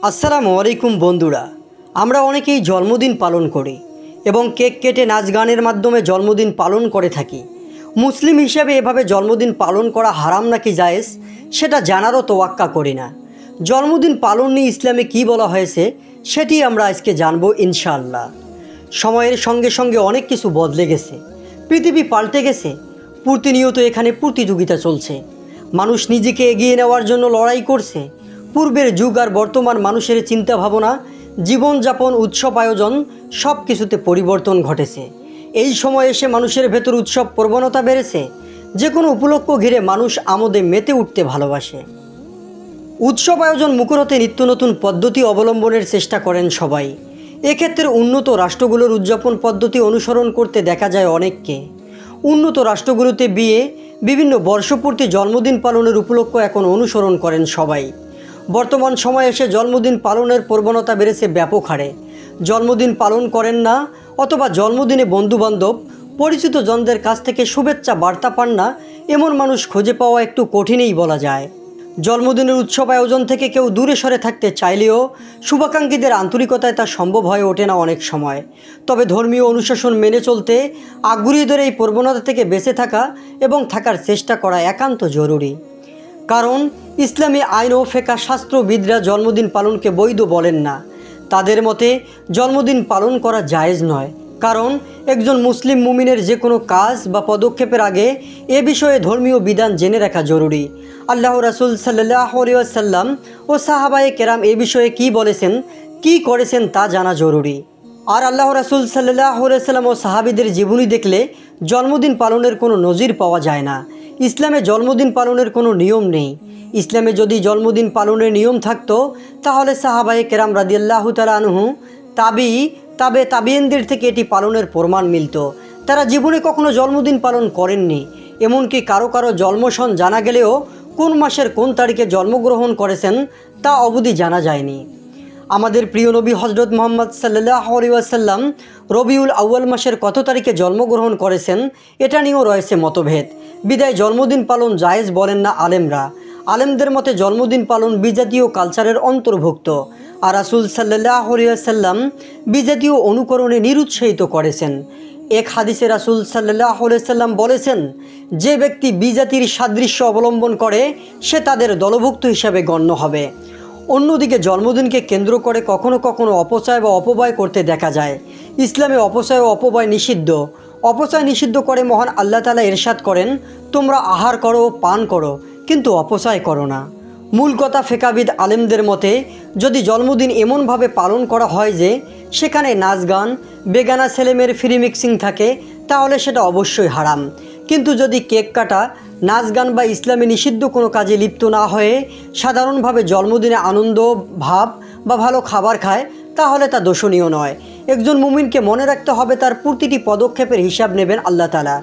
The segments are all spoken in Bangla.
আসসালামু আলাইকুম বন্ধুরা, আমরা অনেকেই জন্মদিন পালন করি এবং কেক কেটে নাচ গানের মাধ্যমে জন্মদিন পালন করে থাকি। মুসলিম হিসেবে এভাবে জন্মদিন পালন করা হারাম নাকি জায়েজ সেটা জানারও তোয়াক্কা করি না। জন্মদিন পালন নিয়ে ইসলামে কী বলা হয়েছে সেটি আমরা আজকে জানবো ইনশাআল্লাহ। সময়ের সঙ্গে সঙ্গে অনেক কিছু বদলে গেছে, পৃথিবী পাল্টে গেছে, প্রতিনিয়ত এখানে প্রতিযোগিতা চলছে। মানুষ নিজেকে এগিয়ে নেওয়ার জন্য লড়াই করছে। পূর্বের যুগ আর বর্তমান মানুষের চিন্তা ভাবনা, জীবনযাপন, উৎসব আয়োজন সব কিছুতে পরিবর্তন ঘটেছে। এই সময় এসে মানুষের ভেতর উৎসব প্রবণতা বেড়েছে। যে কোনো উপলক্ষ ঘিরে মানুষ আমোদে মেতে উঠতে ভালোবাসে। উৎসব আয়োজন মুখর হতে নিত্য নতুন পদ্ধতি অবলম্বনের চেষ্টা করেন সবাই। এক্ষেত্রে উন্নত রাষ্ট্রগুলোর উদযাপন পদ্ধতি অনুসরণ করতে দেখা যায় অনেককে। উন্নত রাষ্ট্রগুলোতে বিয়ে, বিভিন্ন বর্ষপূর্তি, জন্মদিন পালনের উপলক্ষ এখন অনুসরণ করেন সবাই। বর্তমান সময়ে এসে জন্মদিন পালনের প্রবণতা বেড়েছে ব্যাপক হারে। জন্মদিন পালন করেন না অথবা জন্মদিনে বন্ধুবান্ধব, পরিচিত জনদের কাছ থেকে শুভেচ্ছা বার্তা পান না এমন মানুষ খুঁজে পাওয়া একটু কঠিনই বলা যায়। জন্মদিনের উৎসব আয়োজন থেকে কেউ দূরে সরে থাকতে চাইলেও শুভাকাঙ্ক্ষীদের আন্তরিকতায় তা সম্ভব হয়ে ওঠে না অনেক সময়। তবে ধর্মীয় অনুশাসন মেনে চলতে আগ্রহীদের এই প্রবণতা থেকে বেঁচে থাকা এবং থাকার চেষ্টা করা একান্ত জরুরি। কারণ ইসলামী আইন ও ফিকহ শাস্ত্রবিদরা জন্মদিন পালনকে বৈধ বলেন না। তাদের মতে জন্মদিন পালন করা জায়েজ নয়, কারণ একজন মুসলিম মুমিনের যে কোনো কাজ বা পদক্ষেপের আগে এ বিষয়ে ধর্মীয় বিধান জেনে রাখা জরুরি। আল্লাহ রাসূল সাল্লাল্লাহু আলাইহি ওয়াসাল্লাম ও সাহাবায়ে কেরাম এ বিষয়ে কী বলেছেন, কী করেছেন তা জানা জরুরি। আর আল্লাহ রাসূল সাল্লাল্লাহু আলাইহি ওয়াসাল্লাম ও সাহাবীদের জীবনী দেখলে জন্মদিন পালনের কোনো নজির পাওয়া যায় না। ইসলামে জন্মদিন পালনের কোনো নিয়ম নেই। ইসলামে যদি জন্মদিন পালনের নিয়ম থাকতো তাহলে সাহাবায়ে কেরাম রাদিয়াল্লাহু তাআলা আনহু, তাবেঈনদের থেকে এটি পালনের প্রমাণ মিলত। তারা জীবনে কখনো জন্মদিন পালন করেননি। এমনকি কারো কারো জন্মসন জানা গেলেও কোন মাসের কোন তারিখে জন্মগ্রহণ করেছেন তা অবধি জানা যায়নি। আমাদের প্রিয় নবী হযরত মুহাম্মদ সাল্লাল্লাহু আলাইহি ওয়াসাল্লাম রবিউল আউয়াল মাসের কত তারিখে জন্মগ্রহণ করেছেন এটা নিয়েও রয়েছে মতভেদ। বিদায় জন্মদিন পালন জায়েজ বলেন না আলেমরা। আলেমদের মতে জন্মদিন পালন বিজাতীয় কালচারের অন্তর্ভুক্ত, আর রাসূল সাল্লাল্লাহু আলাইহি ওয়াসাল্লাম বিজাতীয় অনুকরণে নিরুৎসাহিত করেছেন। এক হাদিসে রাসূল সাল্লাল্লাহু আলাইহি ওয়াসাল্লাম বলেছেন, যে ব্যক্তি বিজাতির সাদৃশ্য অবলম্বন করে সে তাদের দলভুক্ত হিসাবে গণ্য হবে। অন্যদিকে জন্মদিনকে কেন্দ্র করে কখনো কখনো অপচয় বা অপব্যয় করতে দেখা যায়। ইসলামে অপচয় ও অপব্যয় নিষিদ্ধ। অপচয় নিষিদ্ধ করে মহান আল্লাহ তাআলা ইরশাদ করেন, তোমরা আহার করো, পান করো, কিন্তু অপচয় করো না। মূল কথা, ফিকহবিদ আলেমদের মতে যদি জন্মদিন এমনভাবে পালন করা হয় যে সেখানে নাচ গান, বেগানা ছেলেমেয়ের ফ্রি মিক্সিং থাকে তাহলে সেটা অবশ্যই হারাম। কিন্তু যদি কেক কাটা, নাচ গান বা ইসলামে নিষিদ্ধ কোনো কাজে লিপ্ত না হয়ে সাধারণভাবে জন্মদিনে আনন্দ ভাব বা ভালো খাবার খায় তাহলে তা দোষণীয় নয়। একজন মুমিনকে মনে রাখতে হবে তার প্রতিটি পদক্ষেপের হিসাব নেবেন আল্লাহ তাআলা।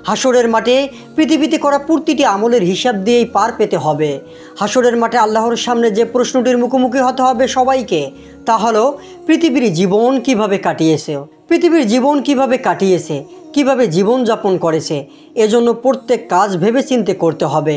হাসরের মাঠে পৃথিবীতে করা প্রতিটি আমলের হিসাব দিয়েই পার পেতে হবে। হাসরের মাঠে আল্লাহর সামনে যে প্রশ্নটির মুখোমুখি হতে হবে সবাইকে, তা হলো পৃথিবীর জীবন কিভাবে কাটিয়েছে, কিভাবে জীবনযাপন করেছে। এজন্য প্রত্যেক কাজ ভেবেচিন্তে করতে হবে।